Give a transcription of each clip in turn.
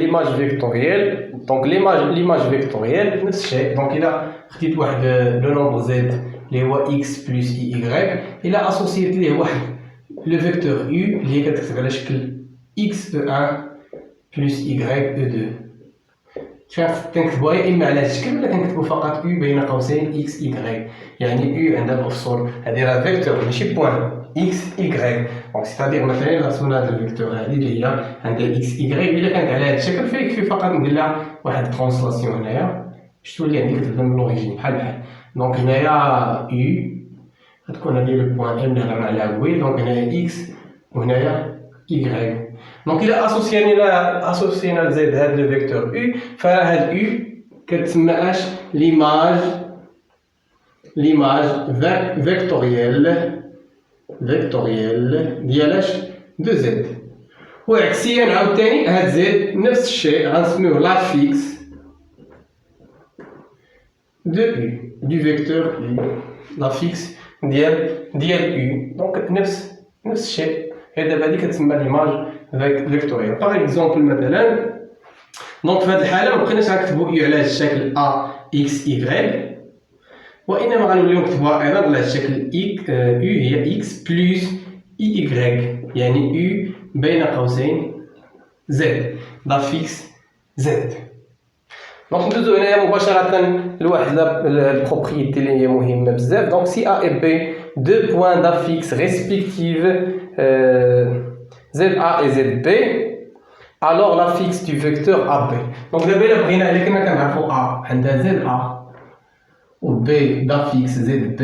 l'image vectorielle. Donc l'image vectorielle, نفس الشيء. Donc il a خديت واحد le nombre z اللي هو x plus y. Il a associé ليه واحد le vecteur u اللي هي كتكتب على شكل x1 plus y e2. كنكتبوها يا اما على هذا الشكل ولا كنكتبو فقط u بين قوسين x y. يعني u عندها المفصول هذه راه فيكتور ماشي بوان x y. دونك سيتادير مثلا رسمنا هذا الفيكتور هذه اللي هي عندها x y. الا كانت على هذا الشكل فيكفي فقط ندير لها واحد ترانسلاسيون هنايا باش تولي عندي كتبان من لوريجين بحال. دونك هنايا u غتكون هذه لو بوان ام اللي هضرنا عليها قبيل. دونك هنايا x وهنايا y. دونك إلا أسوسينا لزد هذا لو فيكتور u فهاد u كتسمى اش ليماج فيكتوريال ديال اش دو زد. وعكسيا عاوتاني هاد زد نفس الشيء غنسميوه لافيكس دو u دو فيكتور u لافيكس ديال u. دونك نفس الشيء. هي دابا هادي كتسمى ليماج فيكتوريال. باغ اكزومبل مثلا دونك في هذه الحاله ما بقيناش غنكتبوا u على هذا الشكل a x y وانما غنوليو نكتبوها ايضا على هذا الشكل u هي x بلس y يعني u بين قوسين z دافيكس z. دونك ندوزو هنايا مباشره لواحد البروبريتي اللي هي مهمه بزاف. دونك سي a et b deux points d'affix respectifs ZA et ZB alors l'affixe du vecteur AB. Donc دابا إلا بغينا إلا كنا كنعرفو A عندها ZA و B d'affixe ZB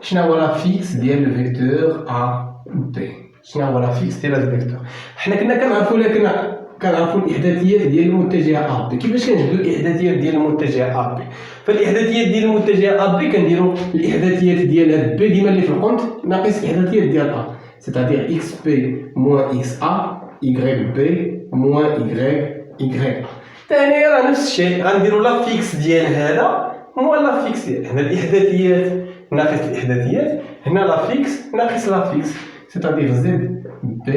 شنو هو l'affixe ديال لو فيكتور AB؟ شنو هو l'affixe ديال هاد الفيكتور؟ حنا كنا كنعرفو الإحداثيات ديال المتجه AB. كيفاش كنجبدو الإحداثيات ديال المتجه AB؟ فالإحداثيات ديال المتجه AB كنديرو الإحداثيات ديال هاد B ديما اللي في القنت ناقص الإحداثيات ديال A. C'est-à-dire xp moins xa, yb moins y. ثاني راه نفس الشيء غنديرو لافيكس ديال هذا موان لافيكس ديال هنا الإحداثيات ناقص الإحداثيات هنا لافيكس ناقص لافيكس. C'est-à-dire zb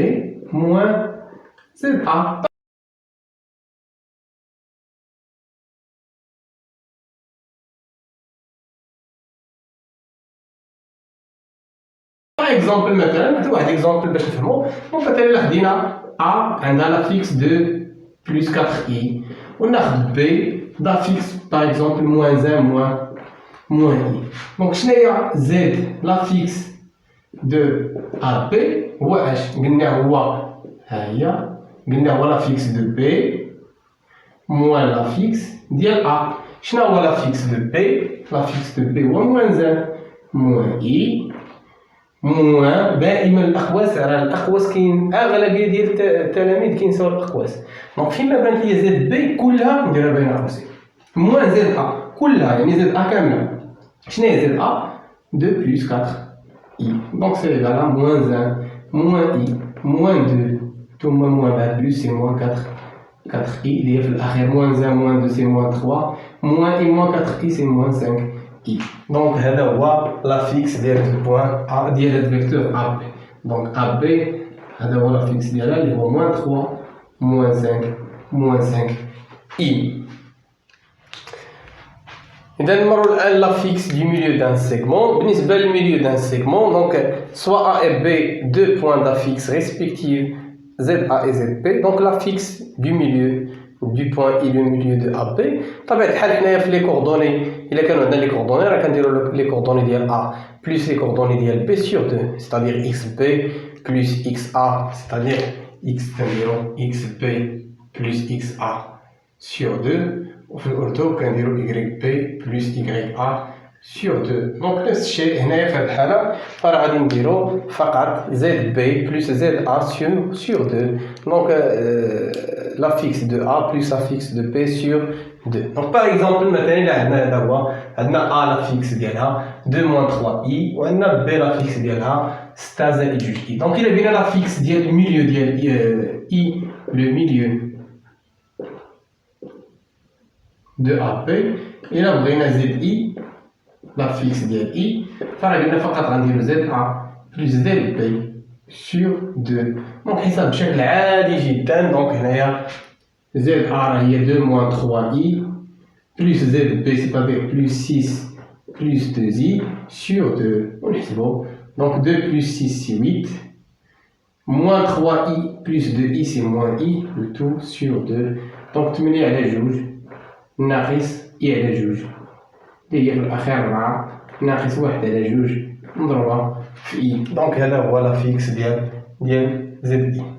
moins za. Par exemple مثلا نعطيو واحد اكزومبل باش نفهمو. دونك مثلا الا خدينا a عندها لافيكس دو بلس 4i وناخد b لافيكس باغ اكزومبل موان 1 موان i. دونك شناهي z لافيكس دو ab هو اش قلنا هو ها هي قلنا هو لافيكس دو b موان لافيكس ديال a. شنو هو لافيكس دو b؟ لافيكس دو b هو موان موان i موان دائما الاقواس. راه الاقواس كاين اغلبيه ديال التلاميذ كينساو الاقواس. دونك فيما بانت لي زد بي كلها نديرها بين قوسين موان زد ا كلها يعني زد ا كامله. شنو هي زد ا؟ 2 بلس 4 اي. دونك سي ايغال موان 1 موان اي موان 2 ثم موان بعد بلس سي موان 4 اي اللي هي في الاخير موان 1 موان 2 سي موان 3 موان اي موان 4 اي سي موان 5 i. Donc هذا هو لافيكس ديال البوان A ديال هاد الفيكتور AB. دونك AB هذا هو لافيكس ديالها اللي هو موان 3 موان 5 موان 5 i. إذا نمرو الآن لافيكس دو ميليو دان سيغمون. بالنسبة للميليو دان سيغمون دونك سوا A et B deux points d'affixe respectifs ZA et ZB. Donc l'affixe du milieu du point I le milieu de AB. بطبيعة الحال حنايا في لي كوردوني إلا كانوا عندنا لي كوردوني راه كنديرو لي كوردوني ديال A بلس لي كوردوني ديال B sur 2 c'est-à-dire xB plus xa c'est-à-dire x كنديرو xB plus xa sur 2 وفي الأورتو كنديرو yB plus ya sur 2. دونك نفس الشيء هنايا في هاد الحالة فراه غادي نديرو فقط zB plus za sur 2. دونك l'affixe de A plus l'affixe de B sur 2. Donc par exemple مثلا إلا عندنا هذا هو عندنا A l'affixe ديالها 2 moins 3i وعندنا B l'affixe ديالها 6 زائد 2i. دونك إلا بينا l'affixe ديال الميليو ديال I le milieu de AB إلا بغينا ZI l'affixe ديال I فراه قلنا فقط غنديرو ZA plus ZB sur 2. دونك حساب بشكل عادي جدا. دونك هنايا ZA il y a 2 moins 3i, plus ZB, c'est-à-dire plus 6 plus 2i sur 2. On est bon. Donc 2 plus 6, c'est 8. Moins 3i plus 2i, c'est moins i, le tout sur 2. Donc tu mets à la juge, ناقص i على جوج. اللي هي في الأخير 4 ناقص 1 على جوج نضربها في i. Donc هذا هو لا فيكس ديال ZI.